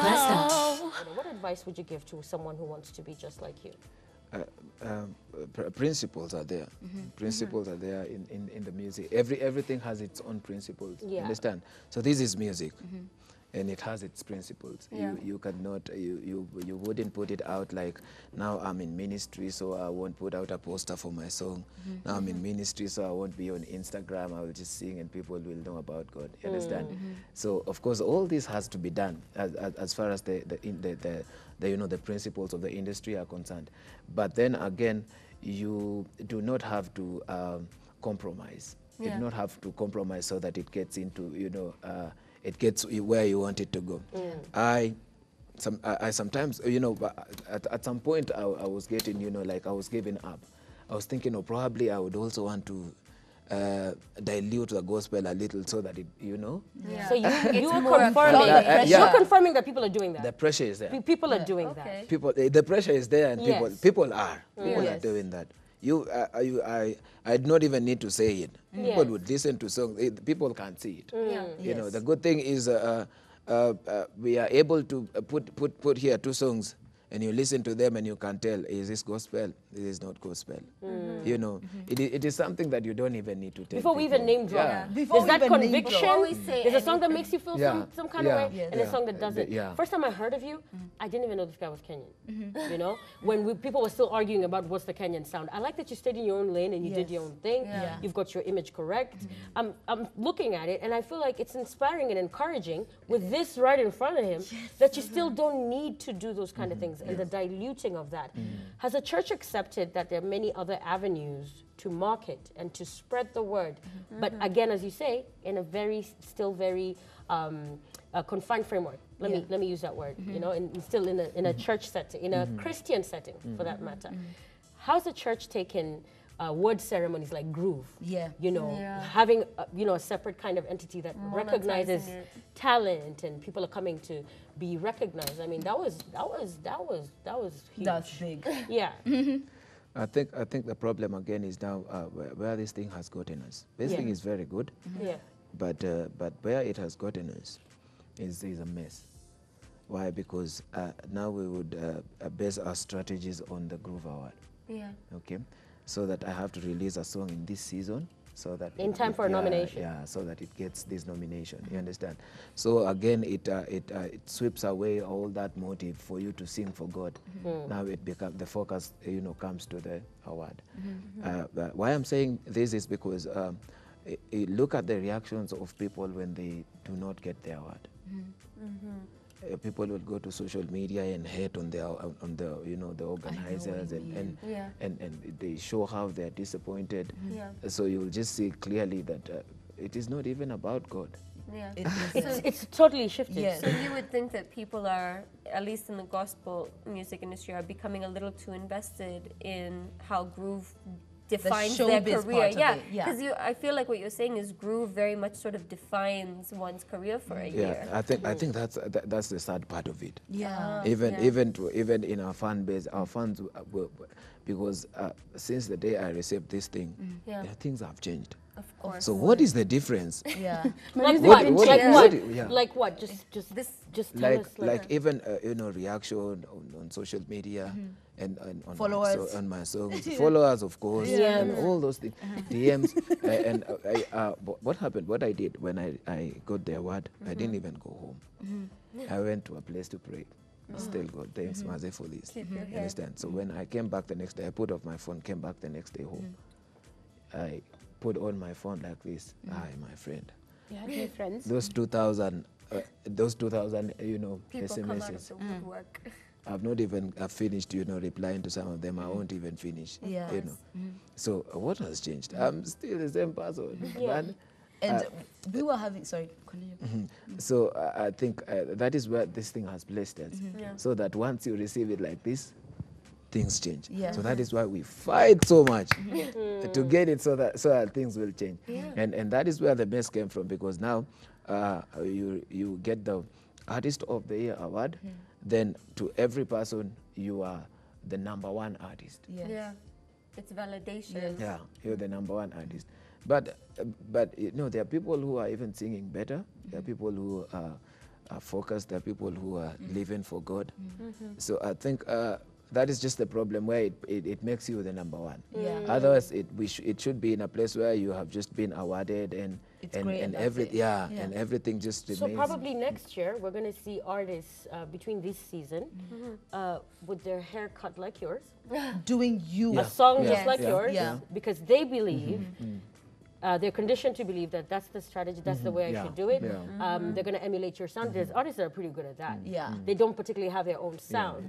What advice would you give to someone who wants to be just like you? Principles are there. Principles are there in the music. Everything has its own principles. Yeah. Understand? So this is music, and it has its principles. Yeah. You cannot you wouldn't put it out like, now I'm in ministry, so I won't put out a poster for my song. Now I'm in ministry, so I won't be on Instagram. I will just sing, and people will know about God. You understand? So of course all this has to be done as far as the the principles of the industry are concerned. But then again, you do not have to compromise. You do not have to compromise so that it gets into, it gets where you want it to go. I sometimes, at some point I was getting, like I was giving up. I was thinking, oh, probably I would also want to dilute the gospel a little so that it, So you are more confirming, yeah. you're confirming that people are doing that. The pressure is there. People are doing that. People, the pressure is there, and Yes. people are Yes. doing that. I did not even need to say it. People Yes. would listen to songs. People can't see it. You know, Yes. the good thing is we are able to put here 2 songs, and you listen to them and you can tell, is this gospel? This is not gospel. You know, it is something that you don't even need to tell Before we people. even name drop, Yeah. Before there's we that even name conviction. drop. Before we say There's a song that makes you feel Yeah. some kind Yeah. of way, Yes. and a song that doesn't. Yeah. First time I heard of you, I didn't even know this guy was Kenyan. You know, when people were still arguing about what's the Kenyan sound. I like that you stayed in your own lane and you did Yes. your own thing. Yeah. You've got your image correct. I'm looking at it, and I feel like it's inspiring and encouraging with this right in front of him that you still don't need to do those kind of things, and the diluting of that. Has the church accepted that there are many other avenues to market and to spread the word? But again, as you say, in a still very confined framework. Let me use that word. You know, and still in a church setting, in a Christian setting, for that matter. How's the church taken word ceremonies like Groove? Yeah. You know, Yeah. having a separate kind of entity that recognizes Monetizing it. talent, and people are coming to be recognized. I mean, that was huge. That's big. Yeah. I think the problem again is now where this thing has gotten us. This thing is very good, Yeah. but where it has gotten us is a mess. Why? Because now we would base our strategies on the Groove Award. Yeah. Okay, so that I have to release a song in this season, so that In time for a nomination. Yeah, so that it gets this nomination. You understand? So again, it sweeps away all that motive for you to sing for God. Now it becomes the focus. Comes to the award. But why I'm saying this is because look at the reactions of people when they do not get the award. People will go to social media and hate on the organizers and they show how they're disappointed. Yeah. So you'll just see clearly that it is not even about God. Yeah. It is. It's totally shifted. Yes. So you would think that people are, at least in the gospel music industry, are becoming a little too invested in how Groove defines their showbiz career. part of Yeah, it, yeah. because I feel like what you're saying is Groove very much sort of defines one's career for a year. I think that's the sad part of it. Yeah. Even in our fan base, our fans were because since the day I received this thing, Yeah. things have changed. Of course. So what is the difference? Yeah. Like What- what? what- Like what- what? yeah. Like what? Just tell us. Like even reaction on social media and on Followers. on my songs, followers of course, and all those things, DMs. What happened? What I did when I got the award, I didn't even go home. I went to a place to pray. Still God, thanks Maze for this. Keep your You head. understand? So when I came back the next day, I put off my phone, came back the next day home. I put on my phone like this. Hi, my friend. You had new friends. Those 2,000, People come out of SMSs. the woodwork. I've not even finished, replying to some of them. I won't even finish. Yes. So what has changed? I'm still the same person. Yeah. Man. And we were having, sorry, continue. So I think that is where this thing has placed us. Yeah. So that once you receive it like this, things change. Yeah. So that is why we fight so much to get it so that things will change. Yeah. And that is where the mess came from, because now you get the Artist of the Year award, then to every person you are the #1 artist. Yes. Yeah. It's validation. Yes. Yeah, you're the #1 artist. But there are people who are even singing better. There are people who are focused. There are people who are living for God. So I think that is just the problem where it makes you the number one. Yeah. Otherwise, it should be in a place where you have just been awarded and great and that's it. and everything just remains. So probably next year we're going to see artists between this season with their hair cut like yours, Doing you. a song Yes. just like Yeah. yours, Yeah. because they believe. They're conditioned to believe that that's the strategy, that's the way I Yeah. should do it. Yeah. They're going to emulate your sound. There's artists that are pretty good at that. Yeah. They don't particularly have their own sound.